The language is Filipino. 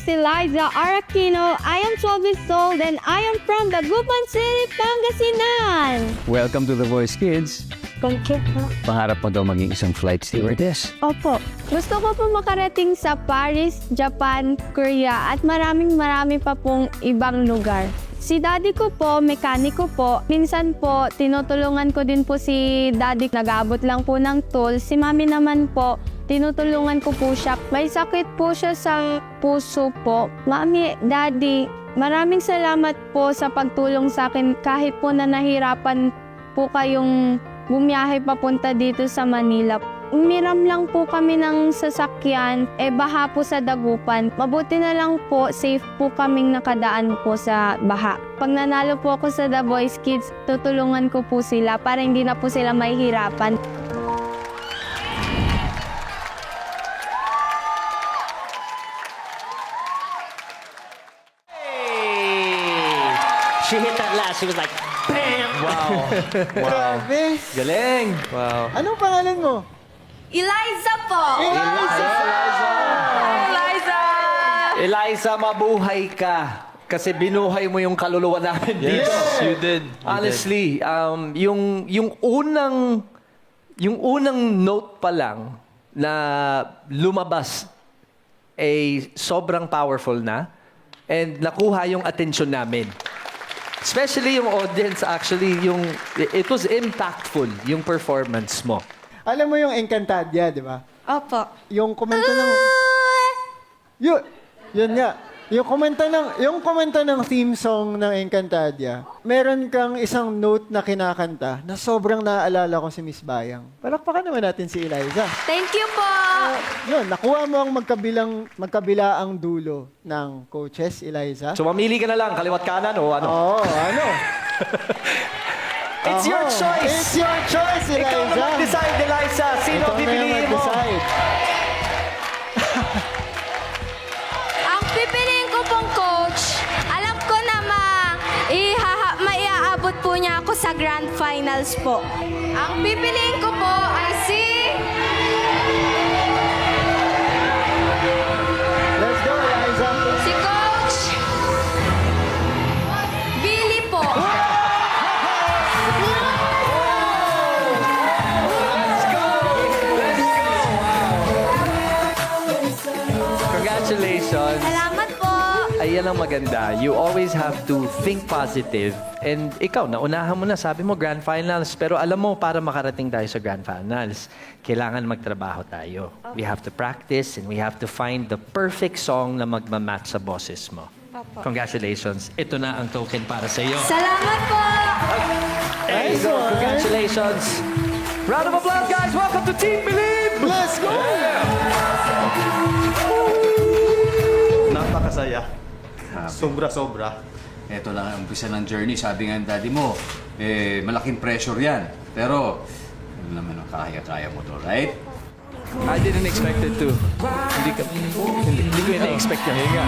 is Eliza Araquino. I am 12 years old and I am from Dagupan City, Pangasinan. Welcome to The Voice Kids. Thank you po. Pangarap mo daw maging isang flight stewardess. Opo. Gusto ko po makarating sa Paris, Japan, Korea at maraming pa pong ibang lugar. Si daddy ko po, mekaniko po. Minsan po, tinutulungan ko din po si daddy. Nag-aabot lang po ng tool. Si mami naman po, tinutulungan ko po siya. May sakit po siya sa puso po. Mami, daddy, maraming salamat po sa pagtulong sa akin. Kahit po na nahirapan po kayong bumiyahe papunta dito sa Manila. Umiram lang po kami ng sasakyan, baha po sa Dagupan. Mabuti na lang po, safe po kaming nakadaan po sa baha. Pag nanalo po ako sa The Voice Kids, tutulungan ko po sila para hindi na po sila mahihirapan. She hit that last. She was like, bam! Wow. Grabe. Galing. Wow. Anong pangalan mo? Eliza po! Eliza, mabuhay ka. Kasi binuhay mo yung kaluluwa namin dito. Yes, you did. Honestly, yung unang note pa lang na lumabas ay sobrang powerful na and nakuha yung attention namin. Especially yung audience, actually, it was impactful, yung performance mo. Alam mo yung Encantadia, di ba? Opo. Yung komento ng... Yun nga. Yung komento ng theme song ng Encantadia, meron kang isang note na kinakanta na sobrang naaalala ko si Miss Bayang. Palakpakan naman natin si Eliza. Thank you po! Yun, nakuha mo ang magkabilaang dulo ng coaches, Eliza. So mamili ka na lang, kaliwat kanan o ano? Oo, ano? It's your choice! It's your choice, Eliza. Ikaw na mag-decide, Eliza. Sino Ikaw na pipiliin mo? mag-decide. Ang pipiliin ko pong coach, alam ko na maiaabot po niya ako sa grand finals po. Ang pipiliin ko po ay si... Let's go, Eliza. Si Coach Billy po. Congratulations. Salamat po. Ayan ang maganda. You always have to think positive. And ikaw, naunahan mo na. Sabi mo, grand finals. Pero alam mo, para makarating tayo sa grand finals, kailangan magtrabaho tayo. We have to practice and we have to find the perfect song na magmamatch sa boses mo. Congratulations. Ito na ang token para sa iyo. Salamat po. There you go. Congratulations. Round of applause, guys. Welcome to Team Believe. Let's go! Napakasaya. Sobra-sobra. Ito lang ang umpisa ng journey. Sabi nga ng daddy mo, malaking pressure yan. Pero, ano naman ang kaya-kaya mo to, right? I didn't expect it to. Hindi ko ina-expect yan.